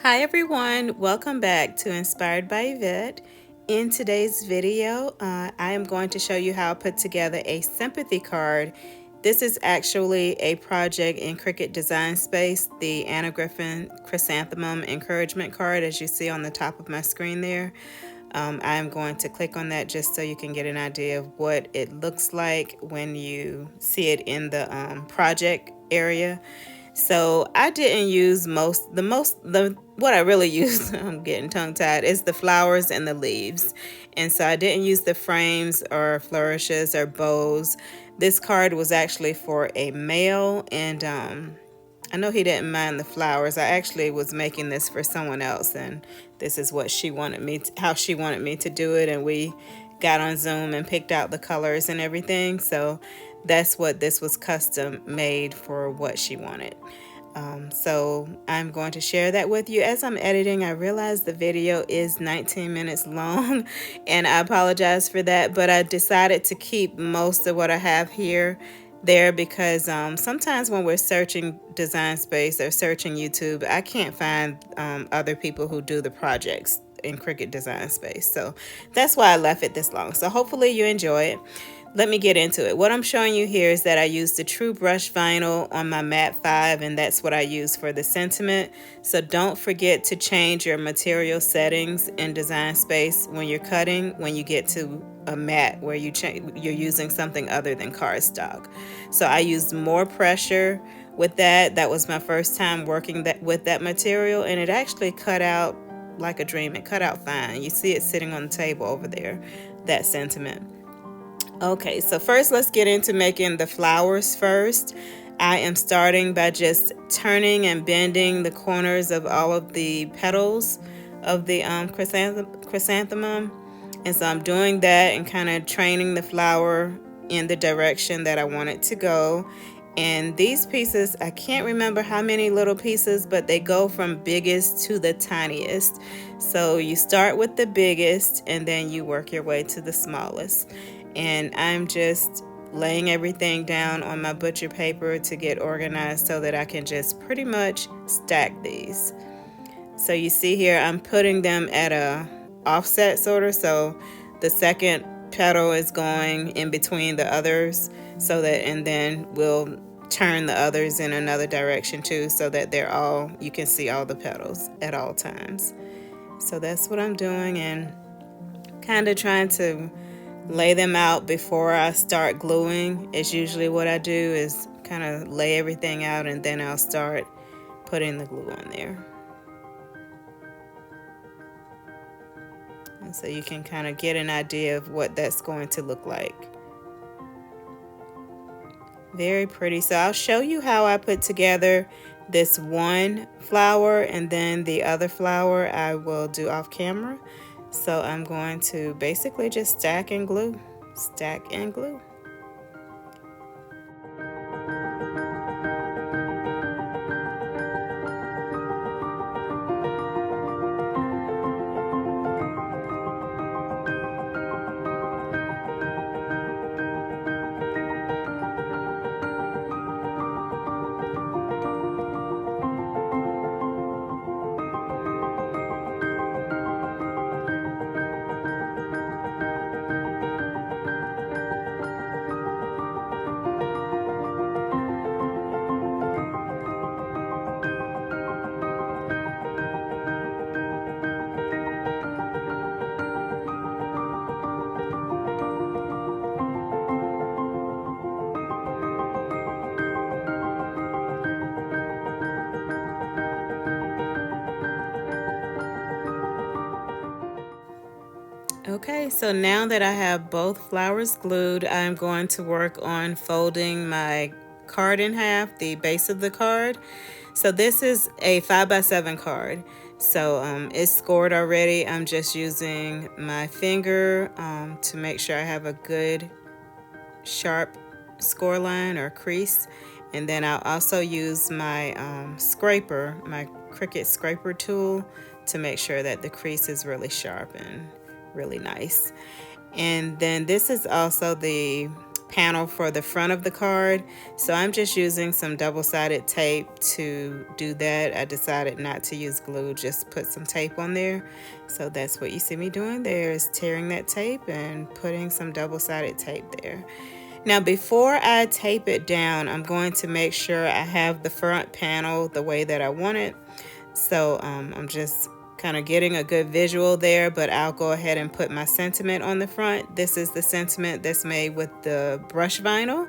Hi everyone, welcome back to Inspired by Yvette. In today's video, I am going to show you how I put together a sympathy card. This is actually a project in Cricut Design Space, the Anna Griffin Chrysanthemum encouragement card, as you see on the top of my screen there. I am going to click on that just so you can get an idea of what it looks like when you see it in the project area. So I didn't use what I really use, I'm getting tongue tied, is the flowers and the leaves. And so I didn't use the frames or flourishes or bows. This card was actually for a male, and I know he didn't mind the flowers. I actually was making this for someone else, and this is what she wanted me to, how she wanted me to do it, and we got on Zoom and picked out the colors and everything. So that's what this was custom made for what she wanted. So I'm going to share that with you. As I'm editing, I realized the video is 19 minutes long, and I apologize for that, but I decided to keep most of what I have here there because sometimes when we're searching Design Space or searching YouTube, I can't find other people who do the projects in Cricut Design Space. So that's why I left it this long. So hopefully you enjoy it. Let me get into it. What I'm showing you here is that I used the True Brush Vinyl on my Mat 5, and that's what I use for the sentiment. So don't forget to change your material settings in Design Space when you're cutting, when you get to a mat where you're using something other than cardstock. So I used more pressure with that. That was my first time working with that material, and it actually cut out like a dream. It cut out fine. You see it sitting on the table over there, that sentiment. Okay, so first let's get into making the flowers first. I am starting by just turning and bending the corners of all of the petals of the chrysanthemum. And so I'm doing that and kind of training the flower in the direction that I want it to go. And these pieces, I can't remember how many little pieces, but they go from biggest to the tiniest. So you start with the biggest and then you work your way to the smallest. And I'm just laying everything down on my butcher paper to get organized so that I can just pretty much stack these. So you see here I'm putting them at a offset sort of, so the second petal is going in between the others, so that, and then we'll turn the others in another direction too, so that they're all, you can see all the petals at all times. So that's what I'm doing, and kind of trying to lay them out before I start gluing. Is usually what I do, is kind of lay everything out and then I'll start putting the glue on there. And so you can kind of get an idea of what that's going to look like. Very pretty. So I'll show you how I put together this one flower, and then the other flower I will do off camera. So I'm going to basically just stack and glue, stack and glue. Okay, so now that I have both flowers glued, I'm going to work on folding my card in half, the base of the card. So this is a 5x7 card. So it's scored already. I'm just using my finger to make sure I have a good sharp score line or crease. And then I'll also use my scraper, my Cricut scraper tool, to make sure that the crease is really sharp and really nice. And then this is also the panel for the front of the card. So I'm just using some double-sided tape to do that. I decided not to use glue, just put some tape on there. So that's what you see me doing there, is tearing that tape and putting some double-sided tape there. Now before I tape it down, I'm going to make sure I have the front panel the way that I want it. So I'm just kind of getting a good visual there, but I'll go ahead and put my sentiment on the front. This is the sentiment that's made with the brush vinyl.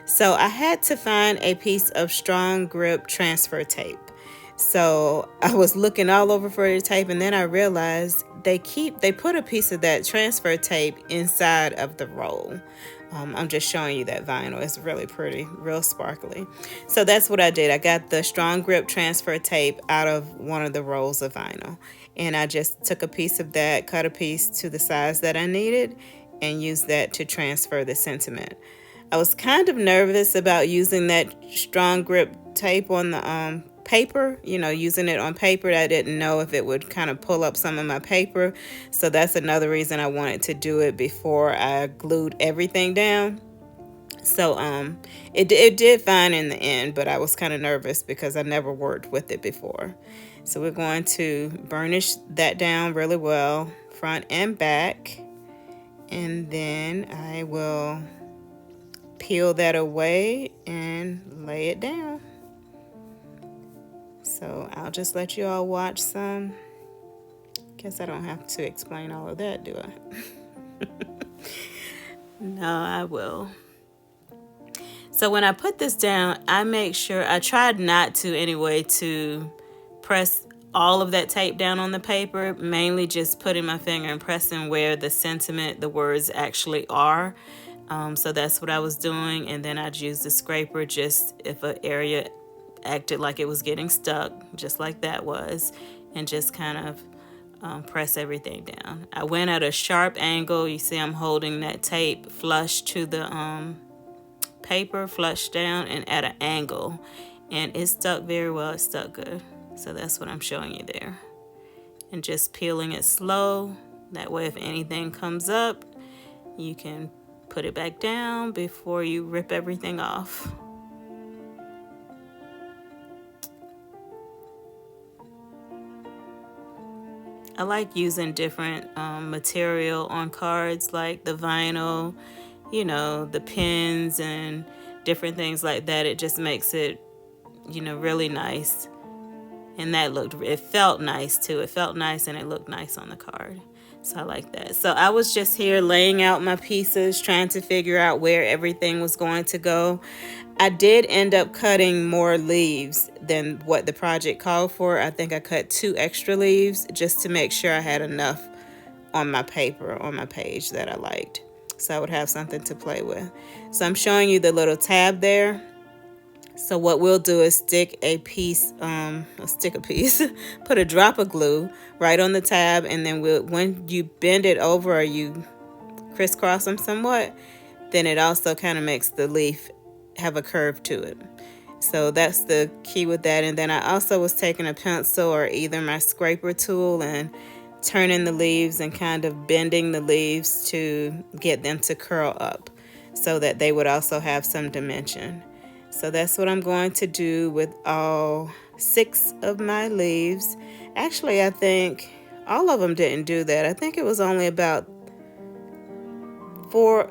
So I had to find a piece of strong grip transfer tape. So I was looking all over for the tape, and then I realized they put a piece of that transfer tape inside of the roll. I'm just showing you that vinyl. It's really pretty, real sparkly. So that's what I did. I got the strong grip transfer tape out of one of the rolls of vinyl, and I just took a piece of that, cut a piece to the size that I needed, and used that to transfer the sentiment. I was kind of nervous about using that strong grip tape on the paper, using it on paper. I didn't know if it would kind of pull up some of my paper. So that's another reason I wanted to do it before I glued everything down. So it did fine in the end, but I was kind of nervous because I never worked with it before. So we're going to burnish that down really well, front and back. And then I will peel that away and lay it down. So I'll just let you all watch some. Guess I don't have to explain all of that, do I? No, I will. So when I put this down, I make sure, I tried not to anyway, to press all of that tape down on the paper, mainly just putting my finger and pressing where the sentiment, the words actually are. So that's what I was doing, and then I'd use the scraper just if an area acted like it was getting stuck, just like that was, and just kind of press everything down. I went at a sharp angle. You see I'm holding that tape flush to the paper, flush down and at an angle, and it stuck very well. It stuck good. So that's what I'm showing you there, and just peeling it slow. That way if anything comes up, you can put it back down before you rip everything off. I like using different material on cards, like the vinyl, the pins and different things like that. It just makes it, really nice. And it felt nice too. It felt nice and it looked nice on the card. So I like that. So I was just here laying out my pieces, trying to figure out where everything was going to go. I did end up cutting more leaves than what the project called for. I think I cut 2 extra leaves just to make sure I had enough on my paper, on my page that I liked, so I would have something to play with. So I'm showing you the little tab there. So what we'll do is stick a piece, put a drop of glue right on the tab, and then when you bend it over or you crisscross them somewhat, then it also kind of makes the leaf have a curve to it. So that's the key with that. And then I also was taking a pencil or either my scraper tool and turning the leaves and kind of bending the leaves to get them to curl up so that they would also have some dimension. So that's what I'm going to do with all 6 of my leaves. Actually, I think all of them didn't do that. I think it was only about 4,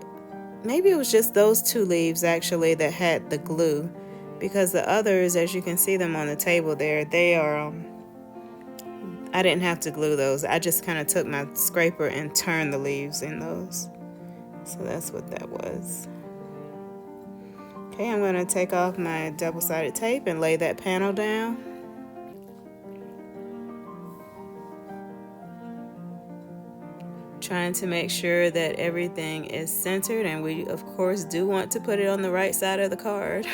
maybe it was just those 2 leaves actually that had the glue, because the others, as you can see them on the table there, they are, I didn't have to glue those. I just kind of took my scraper and turned the leaves in those. So that's what that was. Okay, I'm going to take off my double-sided tape and lay that panel down. Trying to make sure that everything is centered, and we of course do want to put it on the right side of the card.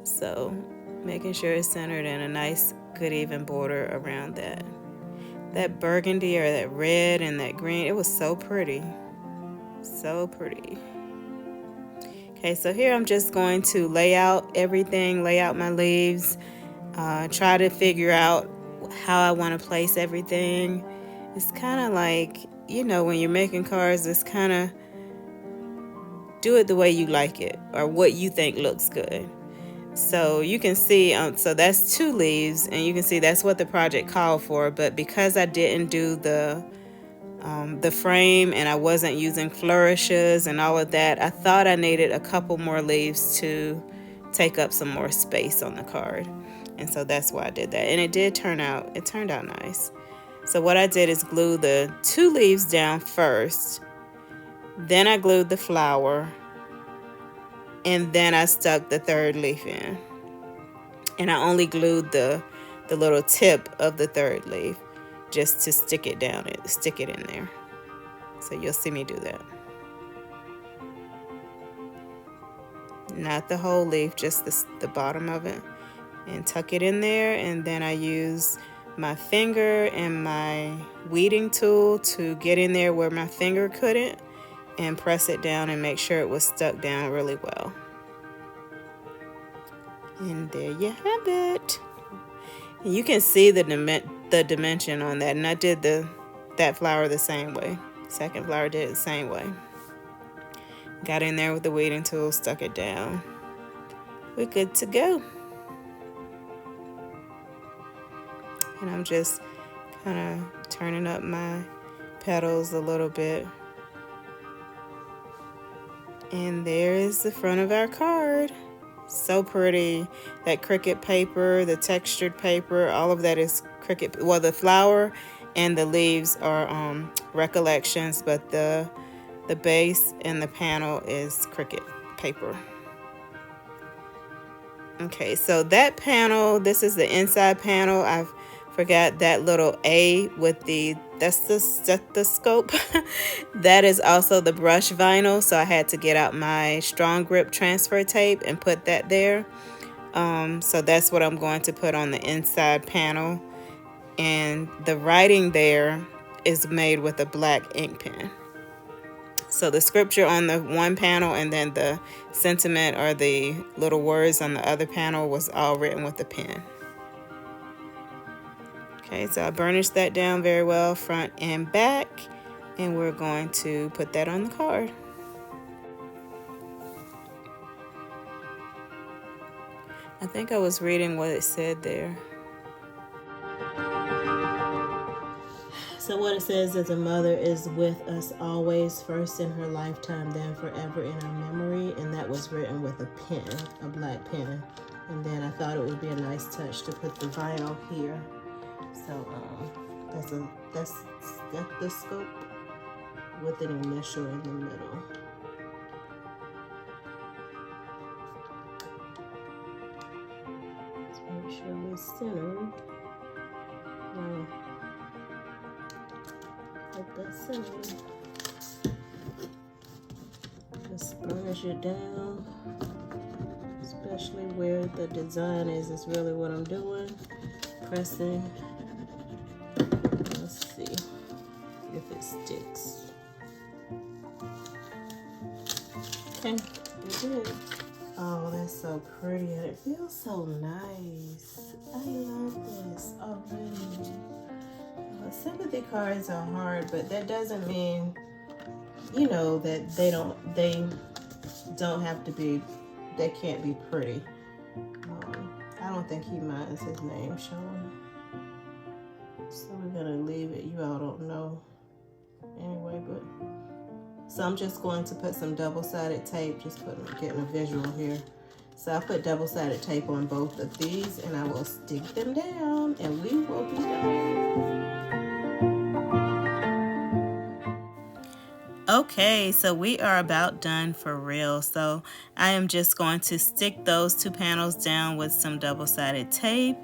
So making sure it's centered and a nice good even border around that. That burgundy or that red and that green, it was so pretty. So pretty. Okay, so here I'm just going to lay out everything, lay out my leaves, try to figure out how I want to place everything. It's kind of like, when you're making cards, it's kind of do it the way you like it or what you think looks good. So you can see, so that's 2 leaves, and you can see that's what the project called for. But because I didn't do the frame and I wasn't using flourishes and all of that, I thought I needed a couple more leaves to take up some more space on the card. And so that's why I did that. And it turned out nice. So what I did is glue the 2 leaves down first. Then I glued the flower. And then I stuck the 3rd leaf in. And I only glued the little tip of the 3rd leaf just to stick it in there. So you'll see me do that. Not the whole leaf, just the bottom of it. And tuck it in there, and then I use my finger and my weeding tool to get in there where my finger couldn't and press it down and make sure it was stuck down really well. And there you have it. And you can see the dimension on that, and I did that flower the same way. Second flower did it the same way. Got in there with the weeding tool, stuck it down. We're good to go. And I'm just kind of turning up my petals a little bit. And there is the front of our card. So pretty. That Cricut paper, the textured paper, all of that is Cricut. Well, the flower and the leaves are Recollections, but the base and the panel is Cricut paper. Okay, so that panel, this is the inside panel. I've forgot that little A with that's the stethoscope. That is also the brush vinyl, so I had to get out my strong grip transfer tape and put that there. So that's what I'm going to put on the inside panel. And the writing there is made with a black ink pen. So the scripture on the one panel and then the sentiment or the little words on the other panel was all written with a pen. Okay, so I burnished that down very well, front and back, and we're going to put that on the card. I think I was reading what it said there. So what it says is, a mother is with us always, first in her lifetime, then forever in our memory. And that was written with a pen, a black pen. And then I thought it would be a nice touch to put the vinyl here. So that's stethoscope with an initial in the middle. Let's make sure we're centered. Like that centered. Just burnish it down, especially where the design is really what I'm doing. Pressing. Let's see if it sticks. Okay, it did. Oh, that's so pretty, and it feels so nice. I love this already. Sympathy cards are hard, but that doesn't mean, you know, that they don't have to be, they can't be pretty. I don't think he minds his name showing. So we're gonna leave it. You all don't know anyway, but so I'm just going to put some double-sided tape, getting a visual here. So I put double-sided tape on both of these, and I will stick them down, and we will be done. Okay, so we are about done for real. So I am just going to stick those 2 panels down with some double-sided tape,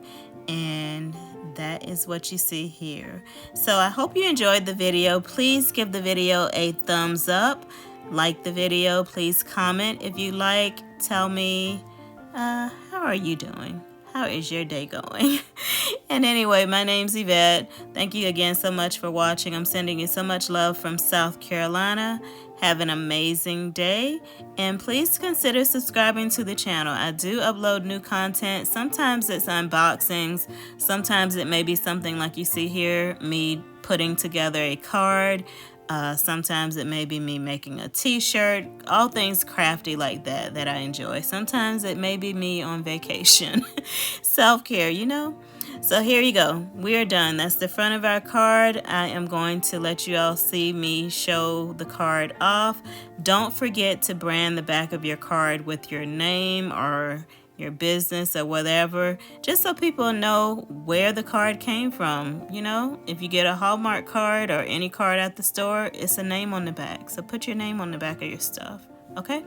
and that is what you see here. So I hope you enjoyed the video. Please give the video a thumbs up. Like the video. Please comment if you like. Tell me, how are you doing? How is your day going? And anyway, my name's Yvette. Thank you again so much for watching. I'm sending you so much love from South Carolina. Have an amazing day. And please consider subscribing to the channel. I do upload new content. Sometimes it's unboxings. Sometimes it may be something like you see here, me putting together a card. Sometimes it may be me making a t-shirt, all things crafty like that that I enjoy. Sometimes it may be me on vacation. Self-care, you know? So here you go. We are done. That's the front of our card. I am going to let you all see me show the card off. Don't forget to brand the back of your card with your name or your business or whatever, just so people know where the card came from. You know, if you get a Hallmark card or any card at the store, it's a name on the back. So put your name on the back of your stuff. Okay?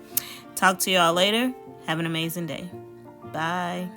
Talk to y'all later. Have an amazing day. Bye.